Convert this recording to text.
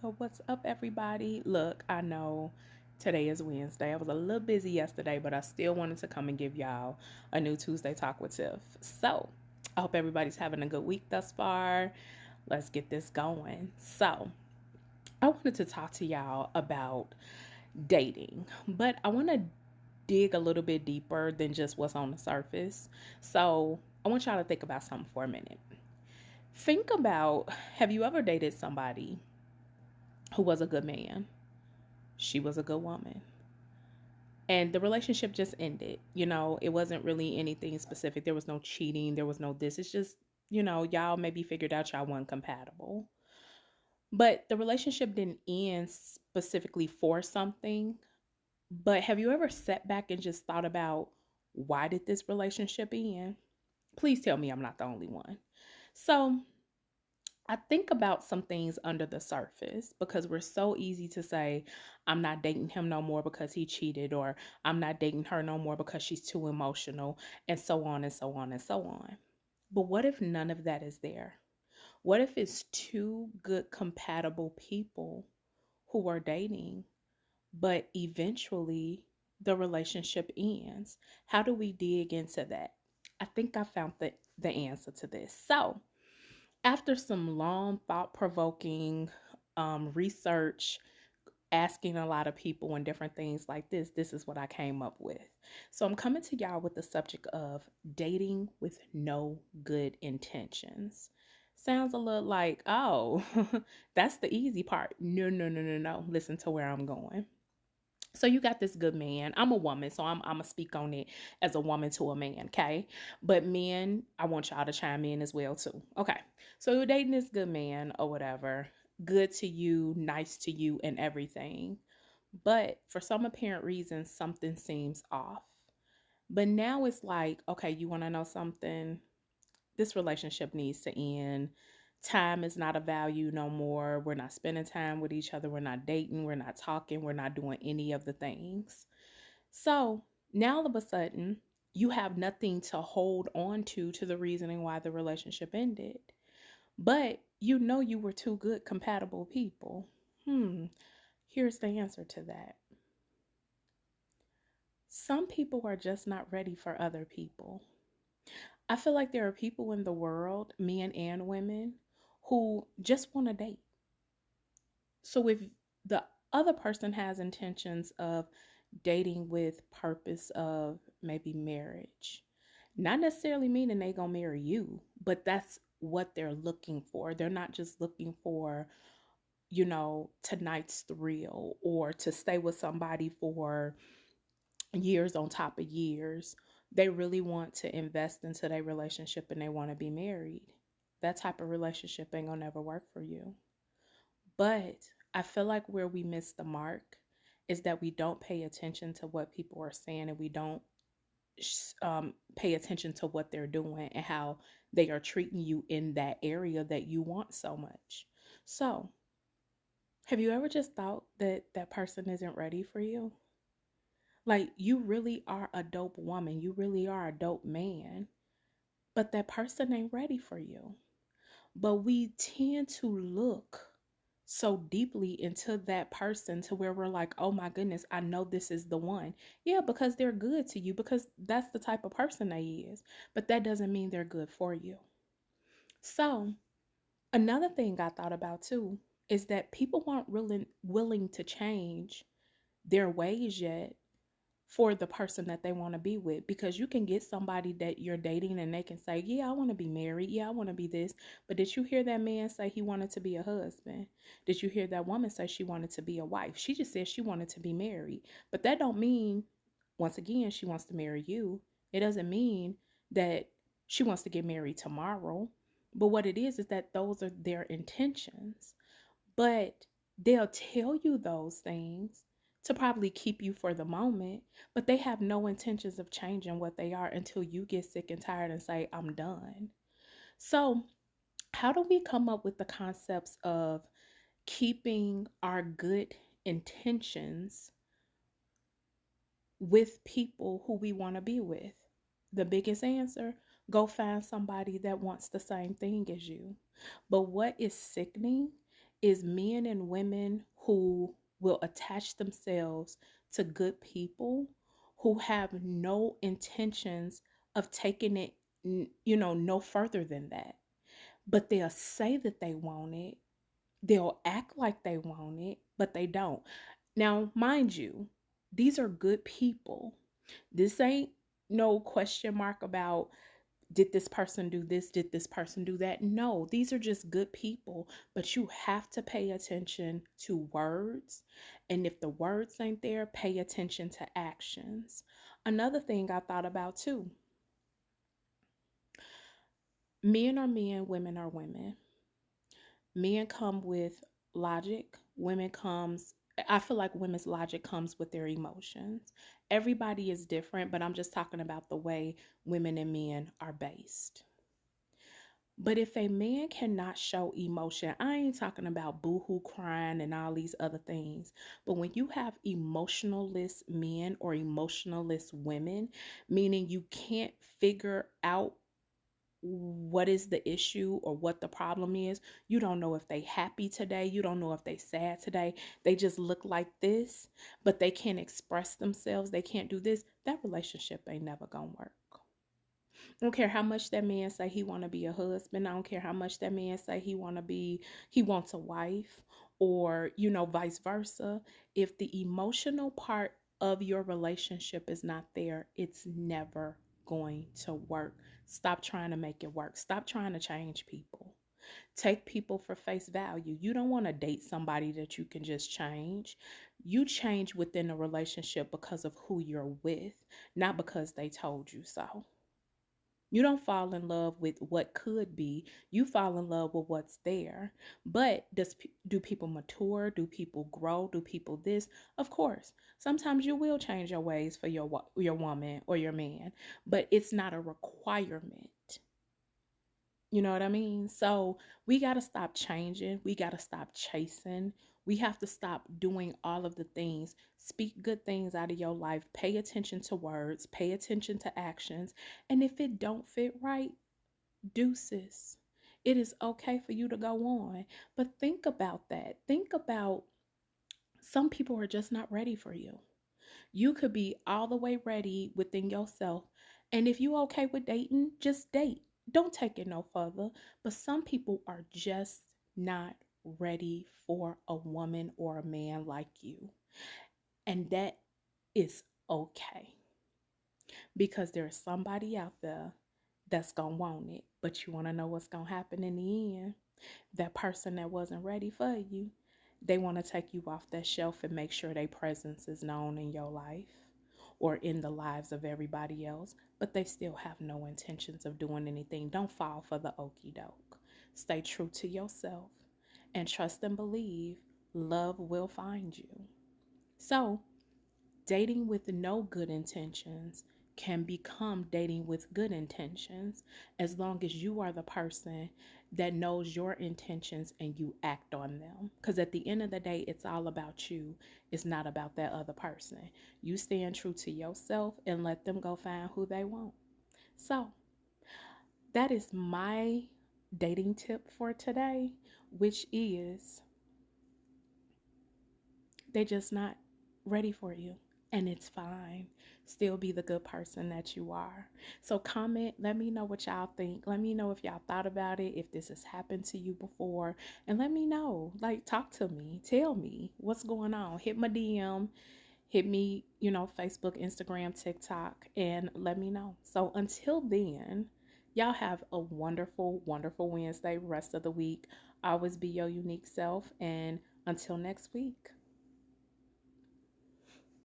Well, what's up, everybody? Look, I know today is Wednesday. I was a little busy yesterday, but I still wanted to come and give y'all a new Tuesday Talk with Tiff. So, I hope everybody's having a good week thus far. Let's get this going. So, I wanted to talk to y'all about dating, but I want to dig a little bit deeper than just what's on the surface. So, I want y'all to think about something for a minute. Think about, have you ever dated somebody who was a good man? She was a good woman. And the relationship just ended. It wasn't really anything specific. There was no cheating. There was no this. It's just, y'all maybe figured out y'all weren't compatible. But the relationship didn't end specifically for something. But have you ever sat back and just thought about why did this relationship end? Please tell me I'm not the only one. So I think about some things under the surface because we're so easy to say, I'm not dating him no more because he cheated, or I'm not dating her no more because she's too emotional, and so on and so on and so on. But what if none of that is there? What if it's two good, compatible people who are dating, but eventually the relationship ends? How do we dig into that? I think I found the answer to this. So, after some long, thought provoking research, asking a lot of people and different things like this is what I came up with. So I'm coming to y'all with the subject of dating with no good intentions. Sounds a little like, oh, that's the easy part. No, no, no, no, no. Listen to where I'm going. So you got this good man. I'm a woman, so I'm gonna speak on it as a woman to a man, okay? But men, I want y'all to chime in as well too. Okay. So you're dating this good man or whatever, good to you, nice to you, and everything. But for some apparent reason, something seems off. But now it's like, okay, you wanna know something? This relationship needs to end. Time is not a value no more. We're not spending time with each other. We're not dating. We're not talking. We're not doing any of the things. So now all of a sudden, you have nothing to hold on to the reasoning why the relationship ended. But you know you were two good, compatible people. Here's the answer to that. Some people are just not ready for other people. I feel like there are people in the world, men and women, who just want to date. So if the other person has intentions of dating with purpose of maybe marriage, not necessarily meaning they gonna marry you, but that's what they're looking for. They're not just looking for, tonight's thrill or to stay with somebody for years on top of years. They really want to invest into their relationship and they want to be married. That type of relationship ain't gonna never work for you. But I feel like where we miss the mark is that we don't pay attention to what people are saying, and we don't pay attention to what they're doing and how they are treating you in that area that you want so much. So, have you ever just thought that that person isn't ready for you? Like, you really are a dope woman, you really are a dope man, but that person ain't ready for you. But we tend to look so deeply into that person to where we're like, oh my goodness, I know this is the one. Yeah, because they're good to you, because that's the type of person they is. But that doesn't mean they're good for you. So, another thing I thought about too is that people aren't really willing to change their ways yet for the person that they want to be with, because you can get somebody that you're dating and they can say, yeah, I want to be married, yeah, I want to be this. But did you hear that man say he wanted to be a husband? Did you hear that woman say she wanted to be a wife? She just said she wanted to be married. But that don't mean, once again, she wants to marry you. It doesn't mean that she wants to get married tomorrow. But what it is that those are their intentions. But they'll tell you those things to probably keep you for the moment, but they have no intentions of changing what they are until you get sick and tired and say, I'm done. So, how do we come up with the concepts of keeping our good intentions with people who we want to be with? The biggest answer: go find somebody that wants the same thing as you. But what is sickening is men and women who will attach themselves to good people who have no intentions of taking it, no further than that. But they'll say that they want it, they'll act like they want it, but they don't. Now, mind you, these are good people. This ain't no question mark about did this person do this? Did this person do that? No, these are just good people, but you have to pay attention to words. And if the words ain't there, pay attention to actions. Another thing I thought about too, men are men, women are women. Men come with logic, women comes I feel like women's logic comes with their emotions. Everybody is different, but I'm just talking about the way women and men are based. But if a man cannot show emotion, I ain't talking about boohoo crying and all these other things. But when you have emotionless men or emotionless women, meaning you can't figure out what is the issue or what the problem is. You don't know if they happy today. You don't know if they sad today. They just look like this, but they can't express themselves. They can't do this. That relationship ain't never gonna work. I don't care how much that man say he want to be a husband. I don't care how much that man say he wants a wife, or vice versa. If the emotional part of your relationship is not there, it's never going to work. Stop trying to make it work. Stop trying to change people. Take people for face value. You don't want to date somebody that you can just change. You change within a relationship because of who you're with, not because they told you so. You don't fall in love with what could be. You fall in love with what's there. But do people mature? Do people grow? Do people this? Of course. Sometimes you will change your ways for your woman or your man, but it's not a requirement. You know what I mean? So we got to stop changing. We got to stop chasing. We have to stop doing all of the things. Speak good things out of your life. Pay attention to words. Pay attention to actions. And if it don't fit right, deuces. It is okay for you to go on. But think about that. Think about some people are just not ready for you. You could be all the way ready within yourself. And if you okay with dating, just date. Don't take it no further. But some people are just not ready for a woman or a man like you. And that is okay. Because there's somebody out there that's going to want it. But you want to know what's going to happen in the end? That person that wasn't ready for you, they want to take you off that shelf and make sure their presence is known in your life or in the lives of everybody else, but they still have no intentions of doing anything. Don't fall for the okey doke. Stay true to yourself and trust and believe love will find you. So, dating with no good intentions can become dating with good intentions as long as you are the person that knows your intentions and you act on them. Because at the end of the day, it's all about you. It's not about that other person. You stand true to yourself and let them go find who they want. So, that is my dating tip for today, which is they're just not ready for you. And it's fine. Still be the good person that you are. So comment, let me know what y'all think. Let me know if y'all thought about it, if this has happened to you before. And let me know. Like, talk to me. Tell me what's going on. Hit my DM. Hit me, Facebook, Instagram, TikTok, and let me know. So until then, y'all have a wonderful, wonderful Wednesday, rest of the week. Always be your unique self. And until next week.